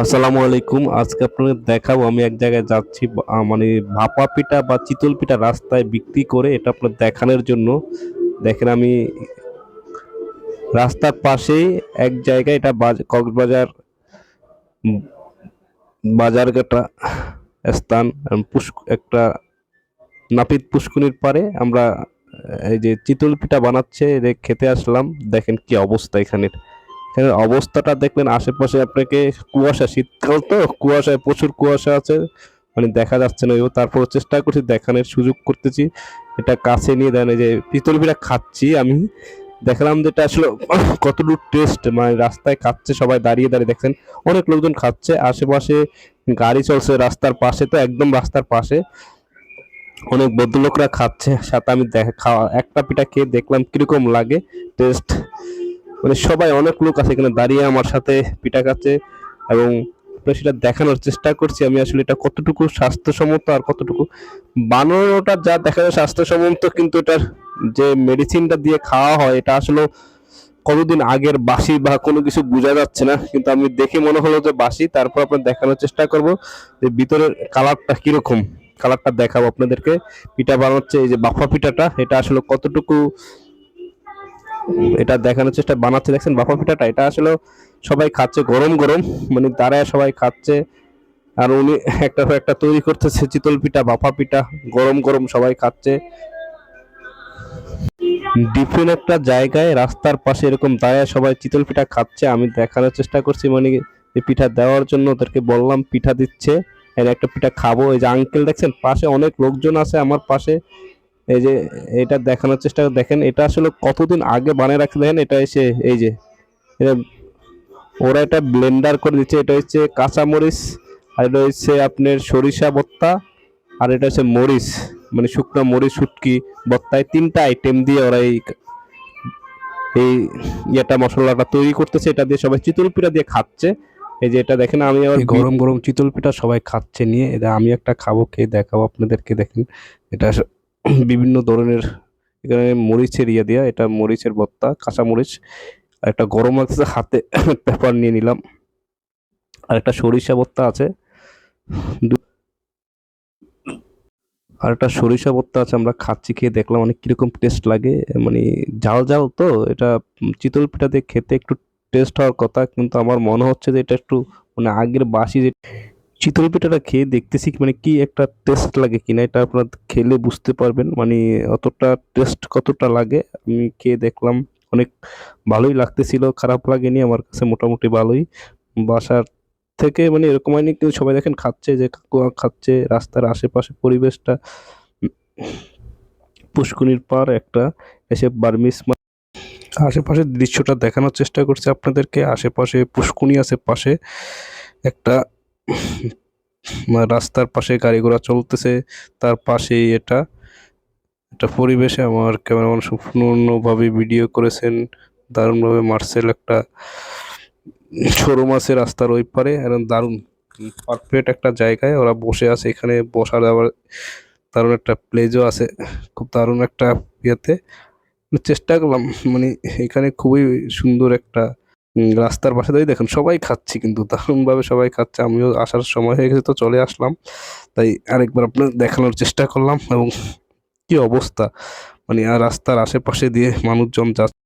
আসসালামু আলাইকুম। আজকে আপনাদের দেখাবো আমি এক জায়গায় যাচ্ছি মানে ভাপা পিঠা বা চিতল পিঠা রাস্তায় বিক্রি করে এটা আপনার দেখানোর জন্য। দেখেন আমি রাস্তার পাশেই এক জায়গায় এটা কক্সবাজার উম, বাজারঘাটা স্থান একটা নাপিত পুষ্করিণীর পারে আমরা এই যে চিতল পিঠা বানাচ্ছে খেতে আসলাম। দেখেন কি অবস্থা এখানের। এখানের অবস্থাটা দেখলেন আশেপাশে আপনাকে কুয়াশা, শীতকাল তো কুয়াশায় প্রচুর কুয়াশা আছে, মানে দেখা যাচ্ছে না। তারপর চেষ্টা করছি দেখানোর সুযোগ করতেছি, এটা কাছে নিয়ে দেন। এই যে পিতল পিঠা খাচ্ছি আমি, দেখলাম যে এটা আসলে কতটুকু টেস্ট, মানে রাস্তায় খাচ্ছে সবাই দাঁড়িয়ে দাঁড়িয়ে, দেখছেন অনেক লোকজন খাচ্ছে, আশেপাশে গাড়ি চলছে রাস্তার পাশে, তো একদম রাস্তার পাশে অনেক ভদ্রলোকরা খাচ্ছে। সাথে আমি খাওয়া একটা পিঠা খেয়ে দেখলাম কিরকম লাগে টেস্ট। মানে সবাই, অনেক লোক আছে এখানে দাঁড়িয়ে আমার সাথে পিঠা খাচ্ছে, এবং আপনার সেটা দেখানোর চেষ্টা করছি আমি আসলে এটা কতটুকু স্বাস্থ্যসম্মত আর কতটুকু বানানোটা যা দেখা যায় স্বাস্থ্যসম্মত, কিন্তু এটার যে মেডিসিনটা দিয়ে খাওয়া হয় এটা আসলে কতদিন আগের বাসি বা কোনো কিছু বোঝা যাচ্ছে না, কিন্তু আমি দেখে মনে হলো যে বাসি। তারপর আপনার দেখানোর চেষ্টা করব যে ভিতরের কালারটা কিরকম, কালারটা দেখাবো আপনাদেরকে। পিঠা বানাচ্ছে এই যে বাফা পিঠাটা, এটা আসলে কতটুকু এটা দেখানোর চেষ্টা বানাচ্ছে। দেখছেন বাফা পিঠাটা, এটা আসলে সবাই খাচ্ছে গরম গরম, মানে দাঁড়ায় সবাই খাচ্ছে। আর উনি একটা একটা তৈরি করতেছে চিতল পিঠা, বাফা পিঠা, গরম গরম সবাই খাচ্ছে। ডিফারেন্ট একটা জায়গায় রাস্তার পাশে এরকম দাঁড়ায় সবাই চিতল পিঠা খাচ্ছে। আমি দেখানোর চেষ্টা করছি, মানে এই পিঠা দেওয়ার জন্য ওদেরকে বললাম পিঠা দিচ্ছে, এর একটা পিঠা খাবো। এই যে আঙ্কেল দেখছেন পাশে অনেক লোকজন আছে আমার পাশে, এই যে এটা দেখানোর চেষ্টা দেখেন এটা আসলে কতদিন আগে বানিয়ে রাখছে। দেখেন এটা এসে এই যে এটা ওরা এটা ব্লেন্ডার করে দিচ্ছে, এটা হচ্ছে কাঁচামরিচ, আর এটা হচ্ছে আপনার সরিষা ভর্তা, আর এটা হচ্ছে মরিচ, মানে শুকনো মরিচ শুটকি ভর্তায় তিনটা আইটেম দিয়ে ওরা এই এই ইয়েটা মশলাটা তৈরি করতেছে, এটা দিয়ে সবাই চিতল পিঠা দিয়ে খাচ্ছে। এই যে এটা দেখেন, আমি আবার গরম গরম চিতল পিঠা সবাই খাচ্ছে নিয়ে, এটা আমি একটা খাবো, খেয়ে দেখাবো আপনাদেরকে। দেখেন এটা বিভিন্ন ধরনের, এখানে মরিচের ইয়ে দেওয়া, এটা মরিচের ভর্তা, কাঁচা মরিচ, আর একটা গরম আছে হাতে পেপার নিয়ে নিলাম, আর একটা সরিষা ভর্তা আছে, আর একটা সরিষা ভর্তা আছে। আমরা খাচ্ছি, খেয়ে দেখলাম অনেক কিরকম টেস্ট লাগে, মানে ঝাল ঝাল তো এটা। চিতল পিঠা দিয়ে খেতে একটু টেস্ট হওয়ার কথা, কিন্তু আমার মনে হচ্ছে যে এটা একটু মানে আগের বাসি যে চিতল পিঠাটা খেয়ে দেখতেছি, মানে কি একটা টেস্ট লাগে কিনা, এটা আপনার খেলে বুঝতে পারবেন, মানে অতটা টেস্ট কতটা লাগে। আমি খেয়ে দেখলাম অনেক ভালোই লাগতেছিল, খারাপ লাগেনি আমার কাছে, মোটামুটি ভালোই। বাসার থেকে মানে এরকম হয়নি, কিন্তু সবাই দেখেন খাচ্ছে, যে কাকুয়া খাচ্ছে রাস্তার আশেপাশে পরিবেশটা, পুষ্কুনির পার একটা এসে বার্মিস আশেপাশের দৃশ্যটা দেখানোর চেষ্টা করছে আপনাদেরকে। আশেপাশে পুষ্কুনি আছে পাশে একটা, রাস্তার পাশে গাড়ি ঘোড়া চলতেছে, তার পাশেই এটা একটা পরিবেশে আমার ক্যামেরাম্যান সম্পূর্ণভাবে ভিডিও করেছেন, দারুণভাবে মার্সেল একটা শোরুম আছে রাস্তার ওই পারে, এবং দারুণ পারফেক্ট একটা জায়গায় ওরা বসে আছে। এখানে বসার আবার দারুণ একটা প্লেজও আছে, খুব দারুণ একটা ইয়েতে চেষ্টা করলাম, মানে এখানে খুবই সুন্দর একটা রাস্তার পাশে দাঁড়িয়ে দেখেন সবাই খাচ্ছে, কিন্তু দারুণভাবে সবাই খাচ্ছে। আমিও আসার সময় হয়ে গেছে তো চলে আসলাম, তাই আরেকবার আপনার দেখানোর চেষ্টা করলাম। এবং কি অবস্থা, মানে আর রাস্তার আশেপাশে দিয়ে মানুষজন যাচ্ছে।